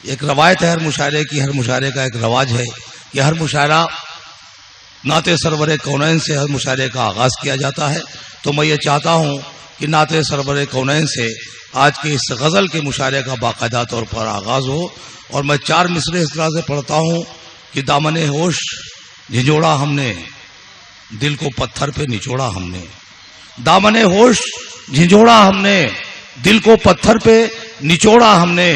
ایک روایت ہے ہر مشاعرے کی، ہر مشاعرے کا ایک رواج ہے کہ ہر مشاعرہ نعت سرور کونین سے ہر مشاعرے کا آغاز کیا جاتا ہے. تو میں یہ چاہتا ہوں کہ نعت سرور کونین سے آج کے اس غزل کے مشاعرے کا باقاعدہ طور پر آغاز ہو. اور میں 4 مصرے اس طرح سے پڑھتا ہوں کہ دامن ہوش جھنجھوڑا ہم نے، دل کو پتھر پہ نچوڑا ہم نے. دامن ہوش جھنجھوڑا ہم نے، دل کو پتھر پہ نچوڑا ہم نے.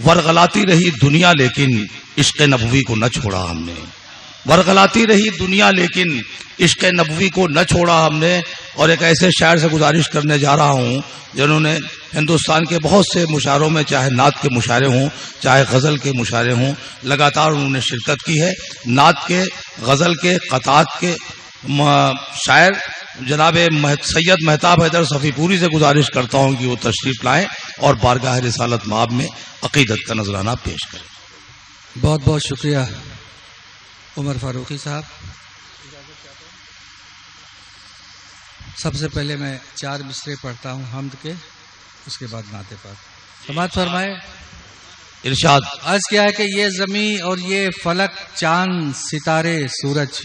ورغلاتی رہی دنیا لیکن عشق نبوی کو نہ چھوڑا ہم نے. ورغلاتی رہی دنیا لیکن عشق نبوی کو نہ چھوڑا ہم نے. اور ایک ایسے شاعر سے گزارش کرنے جا رہا ہوں جنہوں نے ہندوستان کے بہت سے مشاعروں میں، چاہے نعت کے مشاعرے ہوں چاہے غزل کے مشاعرے ہوں، لگاتار انہوں نے شرکت کی ہے. نعت کے، غزل کے، قطعات کے شاعر جناب سید مہتاب حیدر صفی پوری سے گزارش کرتا ہوں کہ وہ تشریف لائیں اور بارگاہ رسالت مآب میں عقیدت کا نذرانہ پیش کریں. بہت بہت شکریہ عمر فاروقی صاحب. سب سے پہلے میں 4 مصرے پڑھتا ہوں حمد کے، اس کے بعد نعت پاک. سماعت فرمائے. ارشاد. عرض کیا ہے کہ یہ زمین اور یہ فلک، چاند، ستارے، سورج.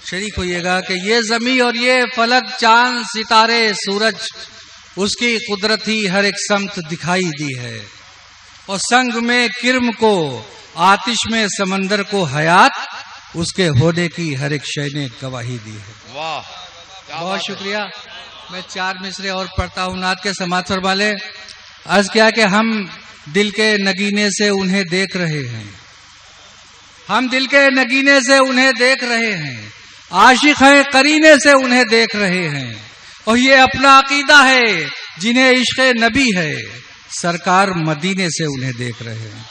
شریک ہوئیے گا کہ یہ زمین اور یہ فلک، چاند، ستارے، سورج، اس کی قدرت ہی ہر ایک سمت دکھائی دی ہے. اور سنگ میں کرم کو، آتش میں سمندر کو حیات، اس کے ہونے کی ہر ایک شے نے گواہی دی ہے. واہ، بہت شکریہ. میں 4 مصرے اور پڑھتا ہوں نعت کے. سماعت فرما لے. عرض کیا کہ ہم دل کے نگینے سے انہیں دیکھ رہے ہیں، ہم دل کے نگینے سے انہیں دیکھ رہے ہیں. عاشق ہیں قرینے سے انہیں دیکھ رہے ہیں. اور یہ اپنا عقیدہ ہے جنہیں عشق نبی ہے، سرکار مدینے سے انہیں دیکھ رہے ہیں.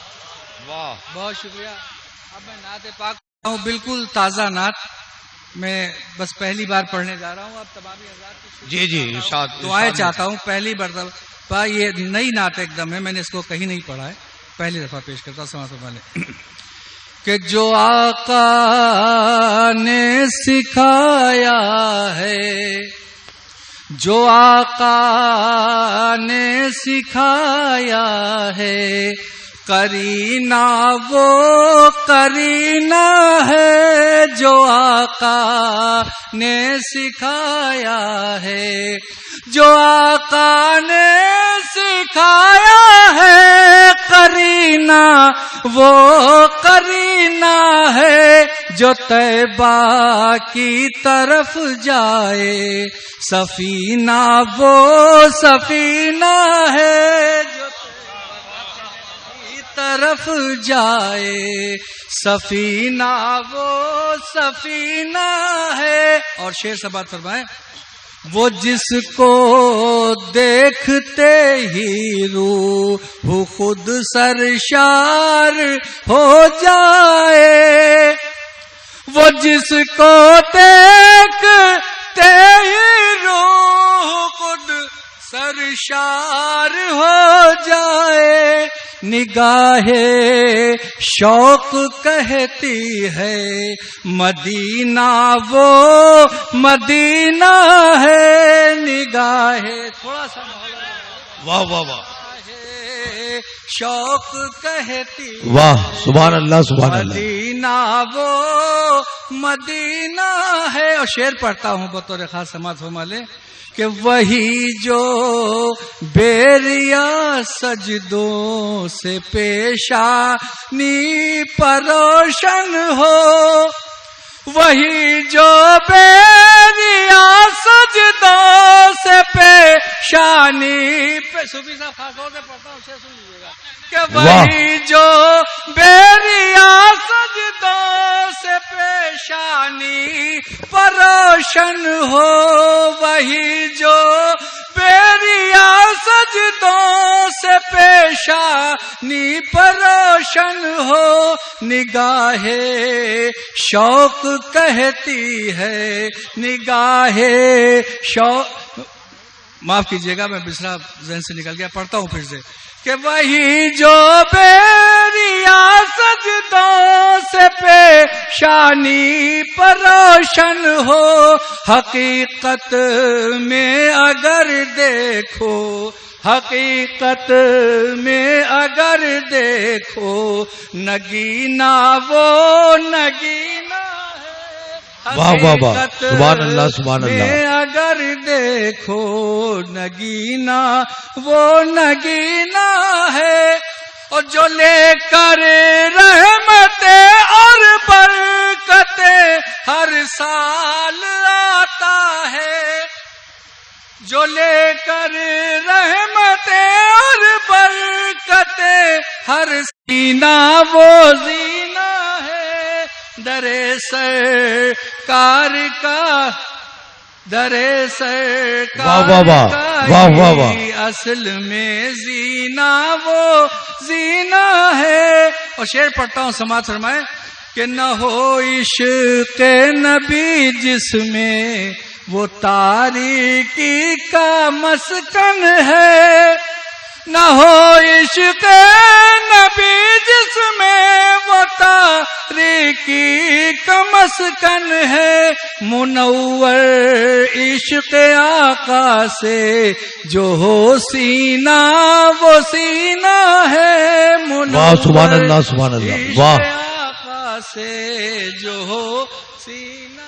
واہ، بہت شکریہ. اب میں نعت پاک پڑھتا ہوں، بالکل تازہ نعت. میں بس پہلی بار پڑھنے جا رہا ہوں. اب تمامی حضرات جی ارشاد. دعائیں چاہتا ہوں. پہلی مرتبہ یہ نئی نعت ایک دم ہے، میں نے اس کو کہیں نہیں پڑھا ہے، پہلی دفعہ پیش کرتا ہوں. سماعت فرما لیں. کہ جو آقا نے سکھایا ہے، جو آقا نے سکھایا ہے، کرینہ وہ کرینہ ہے جو آقا نے سکھایا ہے، جو آقا نے سکھایا ہے. کرینہ وہ کرینہ ہے جو طیبہ کی طرف جائے، سفینہ وہ سفینہ ہے جو طرف جائے، سفینہ وہ سفینہ ہے. اور شعر سماعت فرمائیں. وہ جس کو دیکھتے ہی روح خود سرشار ہو جائے، وہ جس کو دیکھتے ہی روح خود سرشار ہو جائے. نگاہ شوق کہتی ہے مدینہ وہ مدینہ ہے. نگاہ تھوڑا سا واہ واہ واہ، شوق کہتی، واہ، سبحان اللہ سبحان اللہ. مدینہ وہ مدینہ ہے. اور شعر پڑھتا ہوں بطور خاص. سماعت فرما لیں کہ وہی جو بیریا سجدوں سے پیشانی پر روشن ہو، وہی جو بیریا سجدوں سے پیشانی پہ. صوفی صاحب خاص طور سے پڑھتا ہوں، سن لیجیے گا کہ وہی جو بیریا سجدوں سے پیشانی پر روشن ہو، وہی جو بیریا سجدوں سے پیشانی پر روشن ہو. نگاہ شوق کہتی ہے، نگاہ شوق، معاف کیجیے گا میں بسرا ذہن سے نکل گیا. پڑھتا ہوں پھر سے کہ وہی جو بیریا سجدوں سے پیشانی پر روشن ہو، حقیقت میں اگر دیکھو حقیقت میں اگر دیکھو نگینا وہ نگینا ہے، واہ واہ واہ، سبحان اللہ سبحان اللہ۔ میں اگر دیکھو نگینا وہ نگینا ہے، اور جو لے کر رحمتیں اور برکتیں ہر سال آتا ہے، جو لے کر رحمتیں اور برکتیں ہر سینہ وہ زینہ ہے، درے سرکار کا درے سرکار کا اصل میں زینہ وہ زینہ ہے۔ اور شعر پڑھتا ہوں، سماعت فرمائے کہ نہ ہو عشق نبی جس میں وہ تاریکی کا مسکن ہے، نہ ہو عشق نبی جس میں وہ تاریکی کا مسکن ہے، منور عشق آقا سے جو ہو سینہ وہ سینہ ہے، منور سبحان اللہ سبحان اللہ، واہ آقا سے جو ہو سینہ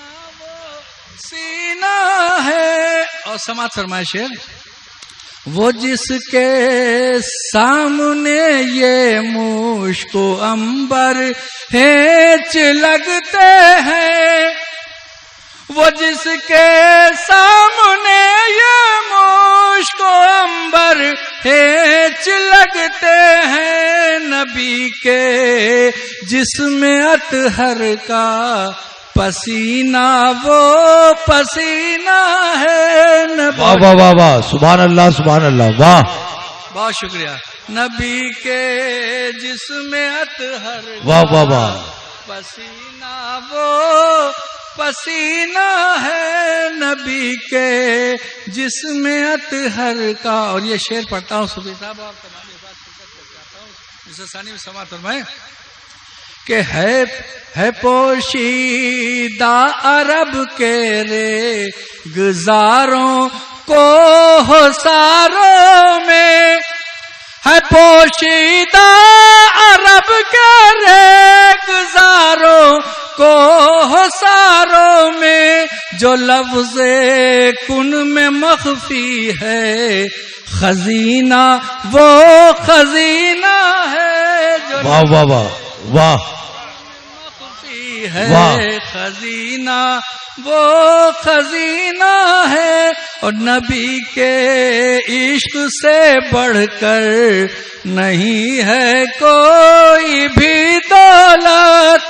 سینہ ہے۔ اور سماعت فرمائے شعر، وہ جس کے سامنے یہ مشک و عنبر ہینچ لگتے ہیں، وہ جس کے سامنے یہ مشک و عنبر ہینچ لگتے ہیں، نبی کے جسم اطہر کا پسینہ وہ پسینہ ہے، واہ واہ واہ واہ، سبحان اللہ سبحان اللہ، واہ بہت شکریہ۔ نبی کے جسم اطہر واہ واہ واہ، پسینہ وہ پسینہ ہے، نبی کے جسم اطہر کا۔ اور یہ شعر پڑھتا ہوں صبح صاحب اور تمام بات کرتا ہوں، جسے ثانی میں سماعت فرمائیں کہ ہے پوشیدہ عرب کے رے گزاروں کو حصاروں میں، ہے پوشیدہ عرب کے رے گزاروں کو حصاروں میں، جو لفظ کن میں مخفی ہے خزینہ وہ خزینہ ہے، جو واہ واہ واہ واہ ہے خزینہ وہ خزینہ ہے، اور نبی کے عشق سے بڑھ کر نہیں ہے کوئی بھی دولت،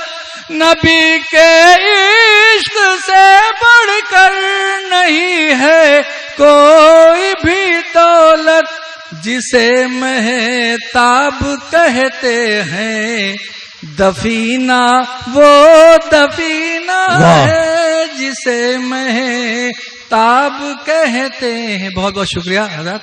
نبی کے عشق سے بڑھ کر نہیں ہے کوئی بھی دولت، جسے مہتاب کہتے ہیں دفینہ وہ دفینہ ہے، جسے مہتاب کہتے ہیں۔ بہت بہت شکریہ حضرت۔